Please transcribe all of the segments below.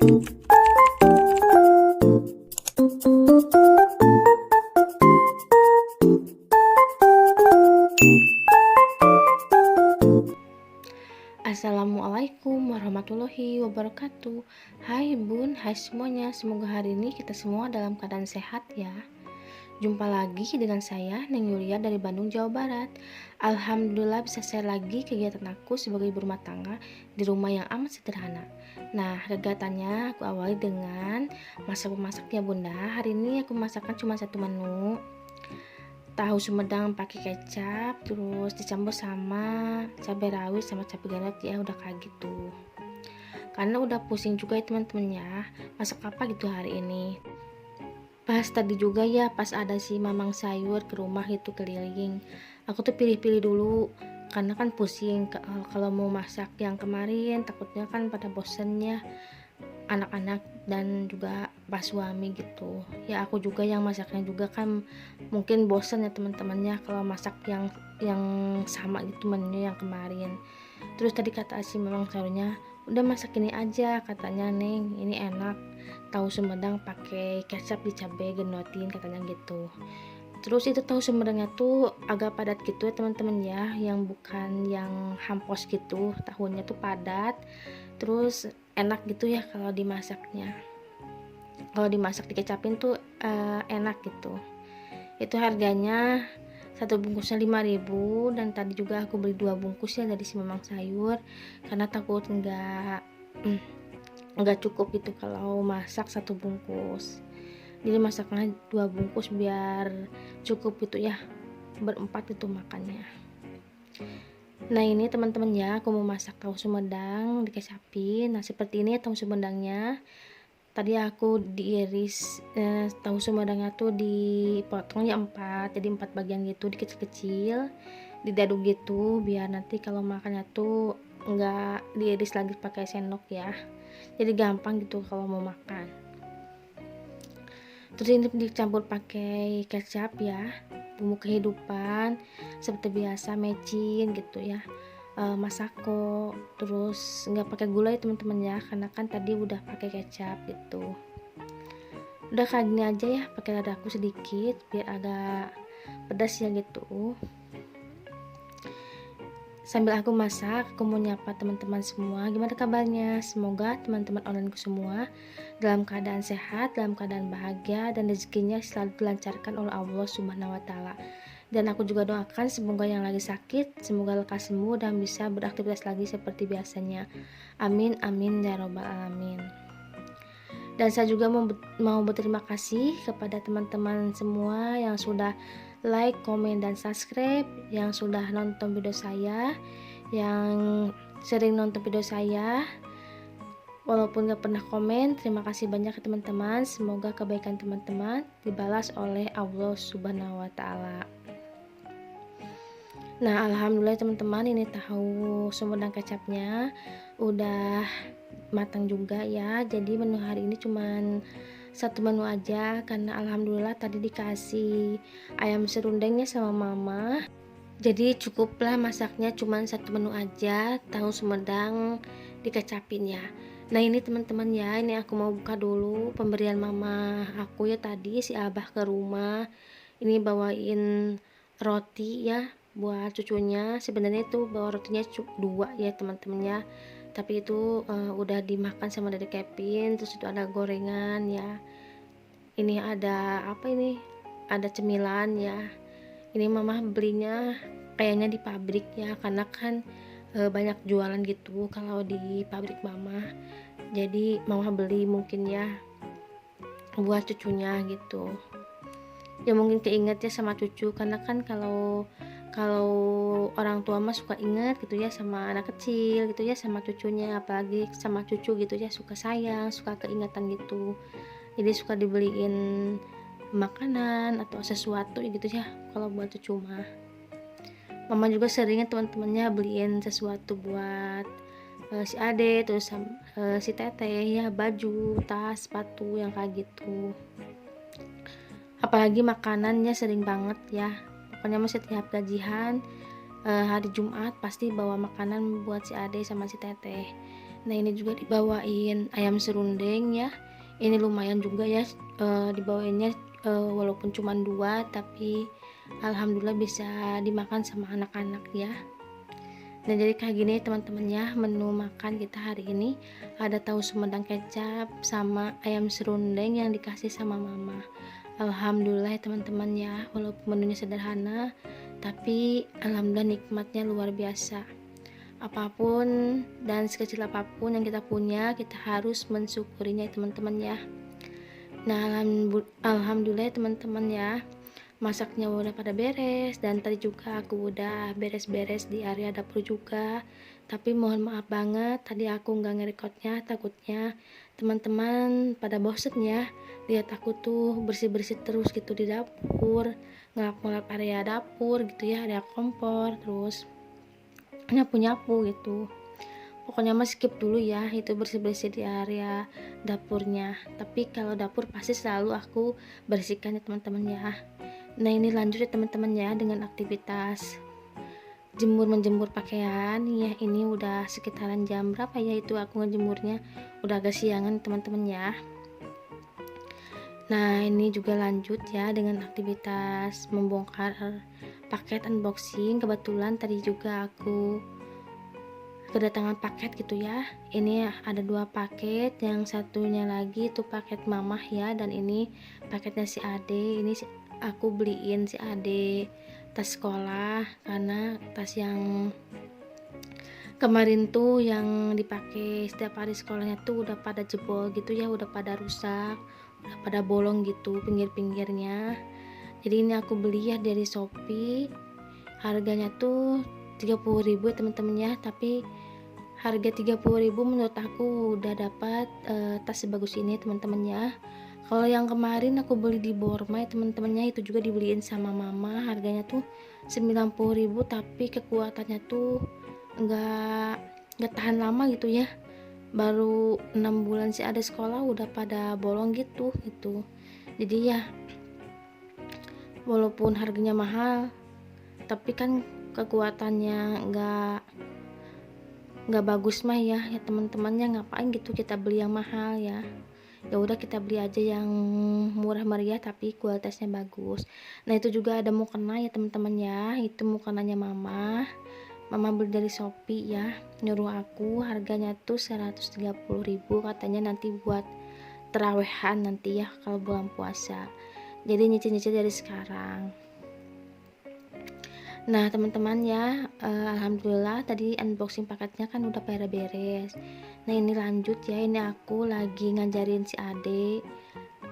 Assalamualaikum warahmatullahi wabarakatuh. Hai bun, hai semuanya. Semoga hari ini kita semua dalam keadaan sehat ya. Jumpa lagi dengan saya Neng Yulia dari Bandung, Jawa Barat. Alhamdulillah bisa share lagi kegiatan aku sebagai ibu rumah tangga di rumah yang amat sederhana. Nah, kegiatannya aku awali dengan masak-masaknya bunda. Hari ini aku masakkan cuma satu menu, tahu sumedang pakai kecap, terus dicampur sama cabai rawit sama cabai garut ya, udah kayak gitu. Karena udah pusing juga ya teman-teman ya, masak apa gitu hari ini. Pas tadi juga ya, pas ada si mamang sayur ke rumah itu keliling, aku tuh pilih-pilih dulu karena kan pusing kalau mau masak yang kemarin, takutnya kan pada bosennya anak-anak dan juga pas suami gitu ya. Aku juga yang masaknya juga kan mungkin bosen ya teman-temannya kalau masak yang sama gitu menunya yang kemarin. Terus tadi kata si memang sayurnya, udah masak ini aja katanya Neng, ini enak, tahu sumedang pakai kecap dicabai genotin katanya gitu. Terus itu tahu sumedangnya tuh agak padat gitu ya teman-teman ya, yang bukan yang hampos gitu, tahunya tuh padat, terus enak gitu ya kalau dimasaknya. Kalau dimasak dikecapin tuh enak gitu. Itu harganya satu bungkusnya 5.000, dan tadi juga aku beli 2 bungkus ya dari si memang sayur karena takut nggak cukup gitu kalau masak satu bungkus. Jadi masaknya 2 bungkus biar cukup gitu ya, berempat itu makannya. Nah ini teman-teman ya, aku mau masak tahu sumedang dikecapin. Nah seperti ini ya tahu sumedangnya. Tadi aku diiris tahu sumedangnya tuh dipotongnya 4, jadi 4 bagian gitu, dikecil-kecil, didaduk gitu biar nanti kalau makannya tuh nggak diiris lagi pakai sendok ya, jadi gampang gitu kalau mau makan. Terus ini dicampur pakai kecap ya, bumbu kehidupan seperti biasa, mecin gitu ya, masako, terus nggak pakai gula ya teman-teman ya, karena kan tadi udah pakai kecap gitu. Udah kayak gini aja ya, pakai ladaku sedikit biar agak pedas ya gitu. Sambil aku masak, aku mau nyapa teman-teman semua. Gimana kabarnya? Semoga teman-teman onlineku semua dalam keadaan sehat, dalam keadaan bahagia, dan rezekinya selalu dilancarkan oleh Allah Subhanahu wa Ta'ala. Dan aku juga doakan semoga yang lagi sakit semoga lekas sembuh dan bisa beraktivitas lagi seperti biasanya. Amin amin ya robbal alamin. Dan saya juga mau berterima kasih kepada teman-teman semua yang sudah like, komen, dan subscribe, yang sudah nonton video saya, yang sering nonton video saya walaupun gak pernah komen. Terima kasih banyak ke teman-teman. Semoga kebaikan teman-teman dibalas oleh Allah Subhanahu wa Ta'ala. Nah alhamdulillah teman-teman, ini tahu sumedang kecapnya udah matang juga ya. Jadi menu hari ini cuman satu menu aja karena alhamdulillah tadi dikasih ayam serundengnya sama mama, jadi cukuplah masaknya cuman satu menu aja, tahu sumedang dikecapin ya. Nah ini teman-teman ya, ini aku mau buka dulu pemberian mama aku ya, tadi si abah ke rumah ini bawain roti ya buat cucunya. Sebenarnya itu bawa rotinya 2 ya teman-teman ya, tapi itu udah dimakan sama dari Kevin. Terus itu ada gorengan ya, ini ada apa ini, ada cemilan ya. Ini mama belinya kayaknya di pabrik ya, karena kan banyak jualan gitu kalau di pabrik mama, jadi mama beli mungkin ya buat cucunya gitu ya, mungkin keinget ya sama cucu, karena kan kalau orang tua mah suka inget gitu ya sama anak kecil gitu ya, sama cucunya, apalagi sama cucu gitu ya, suka sayang, suka keingetan gitu. Jadi suka dibeliin makanan atau sesuatu gitu ya kalau buat cucu mah. Mama juga seringnya teman-temannya beliin sesuatu buat si Ade, terus si Teteh ya, baju, tas, sepatu yang kayak gitu. Apalagi makanannya sering banget ya, pokoknya mah setiap gajian hari Jumat pasti bawa makanan buat si Ade sama si Teteh. Nah ini juga dibawain ayam serundeng ya, ini lumayan juga ya, dibawainnya walaupun cuma 2 tapi alhamdulillah bisa dimakan sama anak-anak ya. Nah jadi kayak gini teman-teman ya, menu makan kita hari ini ada tahu sumedang kecap sama ayam serundeng yang dikasih sama mama. Alhamdulillah ya teman-teman ya, walaupun menunya sederhana tapi alhamdulillah nikmatnya luar biasa. Apapun dan sekecil apapun yang kita punya, kita harus mensyukurinya ya teman-teman ya. Nah alhamdulillah ya teman-teman ya, masaknya udah pada beres, dan tadi juga aku udah beres-beres di area dapur juga. Tapi mohon maaf banget tadi aku nggak ngerekodnya, takutnya teman-teman pada bosen ya lihat aku tuh bersih-bersih terus gitu di dapur, ngelap-ngelap area dapur gitu ya, area kompor, terus nyapu-nyapu gitu. Pokoknya mah skip dulu ya itu bersih-bersih di area dapurnya. Tapi kalau dapur pasti selalu aku bersihkan ya teman-teman ya. Nah ini lanjut ya teman-teman ya dengan aktivitas menjemur pakaian ya. Ini udah sekitaran jam berapa ya itu aku ngejemurnya, udah agak siangan teman-teman ya. Nah ini juga lanjut ya dengan aktivitas membongkar paket unboxing. Kebetulan tadi juga aku kedatangan paket gitu ya. Ini ada 2 paket, yang satunya lagi itu paket mamah ya, dan ini paketnya si Ade. Ini aku beliin si Ade tas sekolah karena tas yang kemarin tuh yang dipakai setiap hari sekolahnya tuh udah pada jebol gitu ya, udah pada rusak, udah pada bolong gitu pinggir-pinggirnya. Jadi ini aku beli ya dari Shopee, harganya tuh 30.000 teman-teman ya, tapi harga 30.000 menurut aku udah dapat tas sebagus ini teman-teman ya. Kalau yang kemarin aku beli di Borma ya teman-temannya, itu juga dibeliin sama mama, harganya tuh 90.000 tapi kekuatannya tuh enggak tahan lama gitu ya. Baru 6 bulan sih ada sekolah udah pada bolong gitu. Jadi ya walaupun harganya mahal tapi kan kekuatannya nggak bagus mah ya teman-temannya, ngapain gitu kita beli yang mahal ya. Ya udah kita beli aja yang murah meriah tapi kualitasnya bagus. Nah itu juga ada mukena ya teman-teman ya, itu mukenanya mama beli dari Shopee ya, nyuruh aku, harganya tuh 130.000, katanya nanti buat terawehan nanti ya kalau bulan puasa, jadi nyicil-nyicil dari sekarang. Nah teman-teman ya, alhamdulillah tadi unboxing paketnya kan udah beres. Nah ini lanjut ya, ini aku lagi ngajarin si Ade.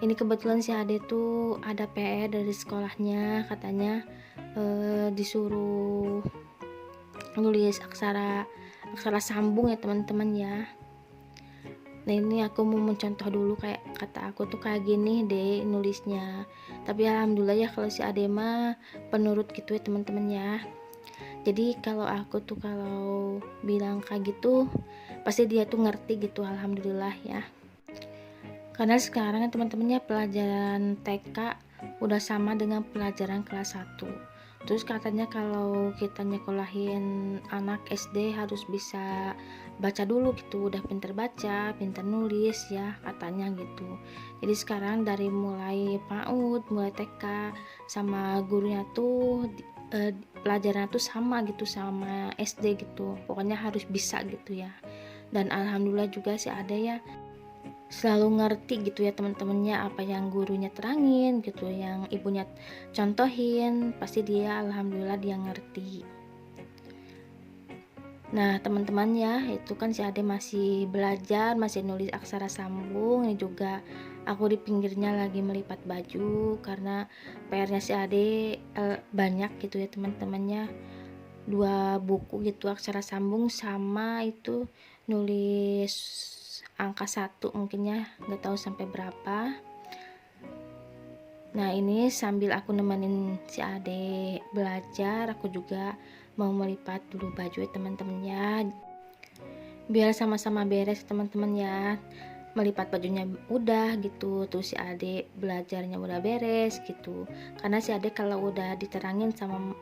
Ini kebetulan si Ade tuh ada PR dari sekolahnya, katanya disuruh nulis aksara sambung ya teman-teman ya. Nah ini aku mau mencontoh dulu, kayak kata aku tuh kayak gini deh nulisnya. Tapi alhamdulillah ya kalau si Ade mah penurut gitu ya teman-teman ya. Jadi kalau aku tuh kalau bilang kayak gitu pasti dia tuh ngerti gitu, alhamdulillah ya. Karena sekarang ya teman-temannya pelajaran TK udah sama dengan pelajaran kelas 1. Terus katanya kalau kita nyekolahin anak SD harus bisa baca dulu gitu, udah pinter baca, pinter nulis ya katanya gitu. Jadi sekarang dari mulai PAUD, mulai TK sama gurunya tuh pelajaran tuh sama gitu sama SD gitu. Pokoknya harus bisa gitu ya. Dan alhamdulillah juga sih ada ya selalu ngerti gitu ya teman-temannya, apa yang gurunya terangin gitu, yang ibunya contohin, pasti dia alhamdulillah dia ngerti. Nah teman-teman ya, itu kan si Ade masih belajar, masih nulis aksara sambung. Ini juga aku di pinggirnya lagi melipat baju karena PR-nya si Ade banyak gitu ya teman-temannya, 2 buku gitu aksara sambung sama itu nulis angka 1 mungkin ya, nggak tahu sampai berapa. Nah ini sambil aku nemenin si Ade belajar, aku juga mau melipat dulu baju ya teman-teman ya, biar sama-sama beres teman-teman ya. Melipat bajunya udah gitu, terus si Ade belajarnya udah beres gitu. Karena si Ade kalau udah diterangin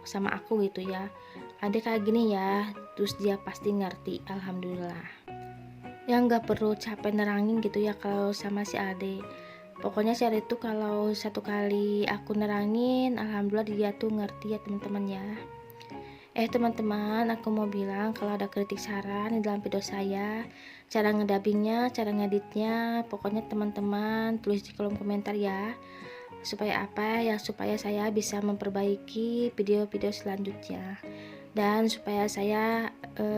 sama aku gitu ya, Ade kayak gini ya, terus dia pasti ngerti alhamdulillah. yang nggak perlu capek nerangin gitu ya kalau sama si Ade. Pokoknya si Ade tuh kalau satu kali aku nerangin, alhamdulillah dia tuh ngerti ya teman-teman ya. Teman-teman, aku mau bilang kalau ada kritik saran di dalam video saya, cara ngedubbingnya, cara ngeditnya, pokoknya teman-teman tulis di kolom komentar ya. Supaya apa ya, supaya saya bisa memperbaiki video-video selanjutnya, dan supaya saya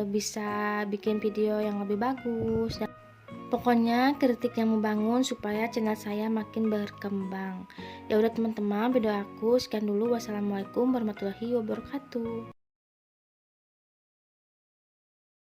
bisa bikin video yang lebih bagus, dan pokoknya kritik yang membangun supaya channel saya makin berkembang. Ya udah teman-teman, video aku sekian dulu. Wassalamualaikum warahmatullahi wabarakatuh.